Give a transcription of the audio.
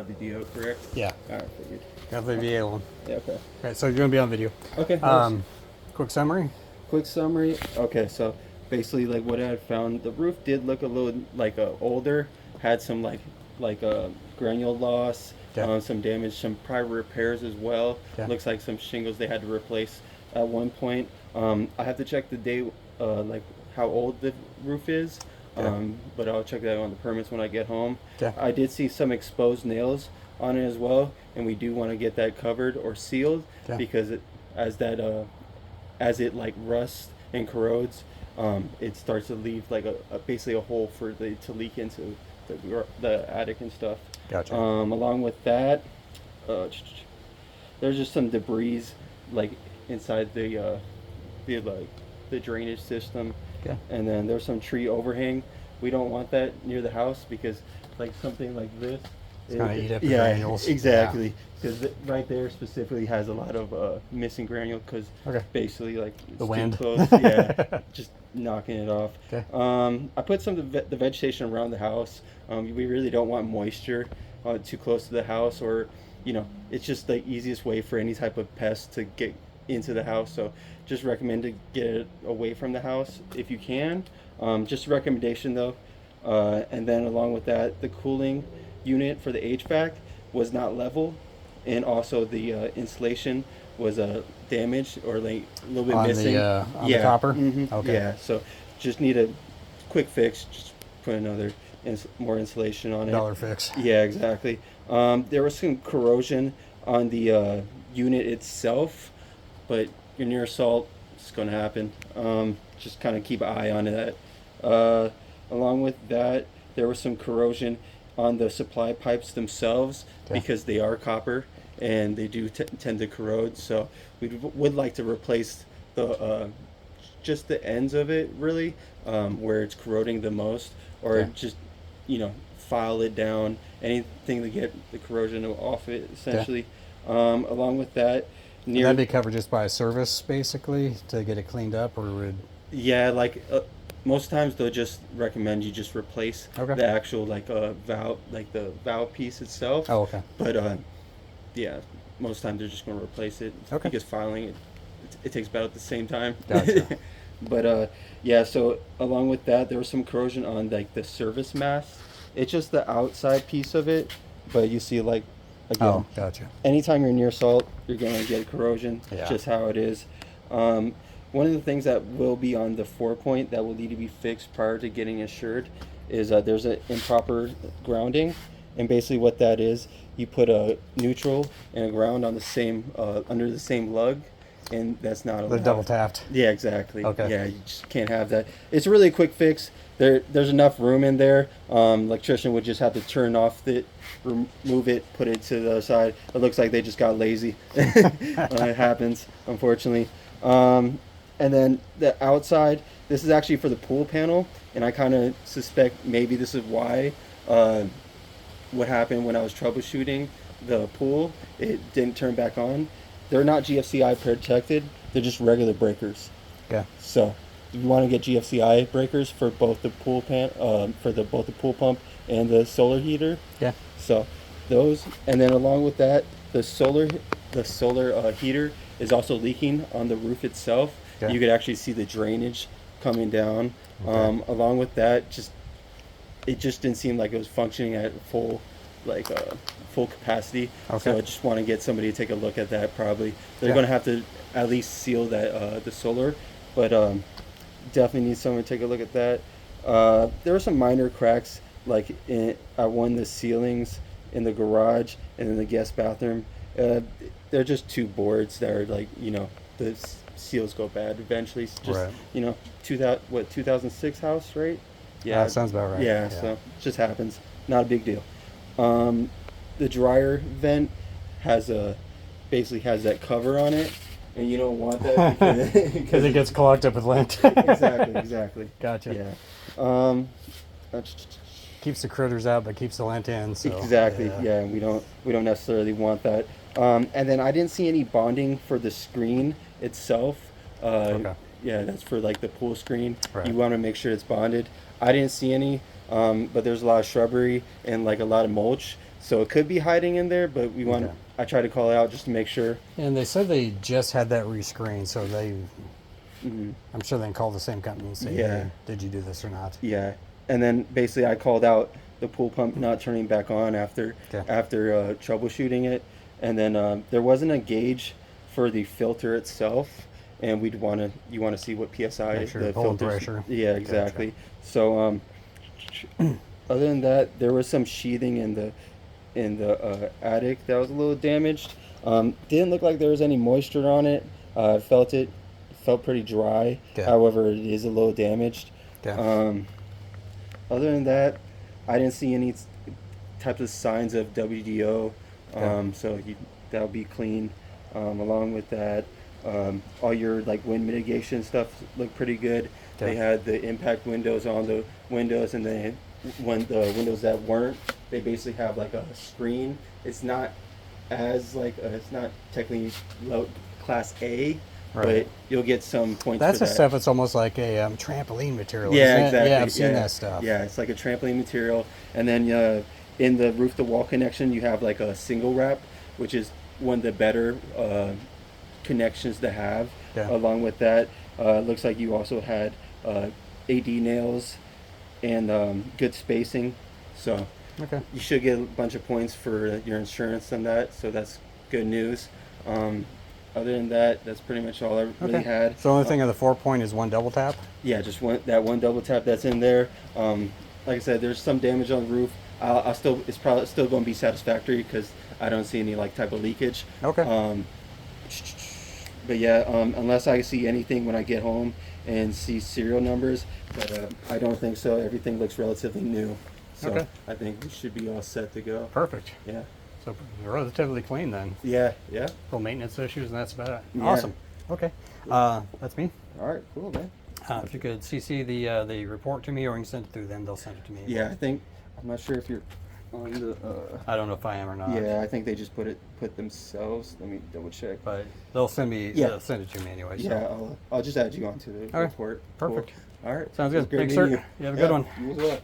WDO, correct? Yeah. All right, figured. Got the VA one. Yeah, okay. Okay, so you're going to be on video. Okay. Nice. Quick summary. Quick summary. Okay, so basically, like what I had found, the roof did look a little like older, had some granule loss, Yeah. some damage, some private repairs as well. Yeah. Looks like some shingles they had to replace at one point. I have to check the day, like how old the roof is. Yeah. But I'll check that on the permits when I get home. Yeah. I did see some exposed nails on it as well, and we do want to get that covered or sealed Yeah. because as it like rusts and corrodes, it starts to leave like basically a hole for the to leak into the attic and stuff. Gotcha. Along with that, there's just some debris like inside the drainage system. Yeah. And then there's some tree overhang. We don't want that near the house because like something like this. It's gonna eat up the granules. Exactly. Because right there specifically has a lot of missing granule because Okay. basically like it's The too wind. close. Yeah, just knocking it off. Okay. I put some of the vegetation around the house. We really don't want moisture too close to the house, or it's just the easiest way for any type of pest to get into the house. So just recommend to get it away from the house if you can. Just a recommendation though. And then along with that, the cooling unit for the HVAC was not level, and also the insulation was damaged or like a little bit On missing. the copper? Okay. Yeah, so just need a quick fix. Just put another more insulation on it. Dollar fix. Yeah, exactly. There was some corrosion on the unit itself, but your near salt is going to happen. Just kind of keep an eye on that. Along with that, there was some corrosion on the supply pipes themselves because they are copper and they do tend to corrode. So we would like to replace the just the ends of it really, where it's corroding the most, or just file it down, anything to get the corrosion off it essentially. Along with that, Would that be covered just by a service basically to get it cleaned up, or would? Yeah, like most times they'll just recommend you just replace the actual valve, like the valve piece itself. Oh, okay. But yeah, most times they're just going to replace it because filing it takes about the same time. Gotcha. But yeah, so along with that, there was some corrosion on like the service mast. It's just the outside piece of it, but you see like again, gotcha. anytime you're near salt, you're going to get corrosion. Yeah. It's just how it is. One of the things that will be on the 4-point that will need to be fixed prior to getting insured is there's an improper grounding, and basically what that is, you put a neutral and a ground on the same under the same lug, and that's not allowed. They're double tapped. Yeah, exactly. Okay. Yeah, you just can't have that. It's a really quick fix. There's enough room in there. Electrician would just have to turn off remove it, put it to the other side. It looks like they just got lazy. It happens, unfortunately. And then the outside, this is actually for the pool panel, and I kind of suspect maybe this is why what happened when I was troubleshooting the pool, it didn't turn back on. They're not GFCI protected, they're just regular breakers. Yeah. So you want to get GFCI breakers for both the pool both the pool pump and the solar heater. Yeah. So those, and then along with that, the solar heater is also leaking on the roof itself. Okay. You could actually see the drainage coming down. Along with that, it just didn't seem like it was functioning at full capacity. Okay. So I just want to get somebody to take a look at that. Probably they're Yeah. going to have to at least seal that the solar, but definitely need someone to take a look at that. There were some minor cracks like at one of the ceilings in the garage and in the guest bathroom. They're just two boards that are the seals go bad eventually. It's just 2006 house, right? Yeah, sounds about right. Yeah, so it just happens. Not a big deal. The dryer vent basically has that cover on it, and you don't want that because it gets clogged up with lint. exactly. Gotcha. Yeah. Keeps the critters out, but keeps the lint in. So, exactly. Yeah, and we don't necessarily want that. And then I didn't see any bonding for the screen itself. Yeah, that's for like the pool screen. Right. You want to make sure it's bonded. I didn't see any, but there's a lot of shrubbery and like a lot of mulch. So it could be hiding in there, but we want. Okay. I try to call it out just to make sure. And they said they just had that rescreened, so they. Hmm. I'm sure they can call the same company and say, Yeah. "Hey, did you do this or not?" Yeah, and then basically I called out the pool pump not turning back on after Okay. troubleshooting it, and then there wasn't a gauge for the filter itself, and you want to see what psi Make sure the you're pulling filters. pressure. Yeah, exactly. So other than that, there was some sheathing in the attic that was a little damaged. Didn't look like there was any moisture on it. Felt pretty dry. Okay. However, it is a little damaged. Okay. Other than that, I didn't see any types of signs of WDO. Okay. So that'll be clean. Along with that, all your like wind mitigation stuff looked pretty good. Okay. They had the impact windows on the windows, and then when the windows that weren't, they basically have like a screen. It's not as like it's not technically low class A, Right. but you'll get some points. That's for the that. stuff that's almost like a trampoline material. Yeah, isn't it? exactly. Yeah, I've seen that stuff. Yeah, it's like a trampoline material, and then in the roof to wall connection, you have like a single wrap, which is one of the better connections to have. Yeah. Along with that, looks like you also had AD nails and good spacing, so Okay. you should get a bunch of points for your insurance on that. So that's good news. Other than that, that's pretty much all I really Okay. had. So the only thing of the 4-point is one double tap. Yeah, just one double tap that's in there. Like I said, there's some damage on the roof. It's probably still going to be satisfactory because I don't see any like type of leakage. Okay. But yeah, unless I see anything when I get home and see serial numbers, but I don't think so. Everything looks relatively new, so Okay. I think we should be all set to go. Perfect. Yeah, So relatively clean then. yeah. Little maintenance issues, and that's about it. Yeah. Awesome. Okay. That's me. All right, cool, man. If you could CC the report to me, or you can send it through them, they'll send it to me. Yeah, I'm not sure if you're on the. I don't know if I am or not. Yeah, I think they just put themselves. Let me double check. But they'll send me. Yeah. They'll send it to me anyway. So. Yeah, I'll just add you onto the All right. report. Perfect. Cool. All right. Sounds It was good. great Thanks, meeting sir. You have a good one. You as well.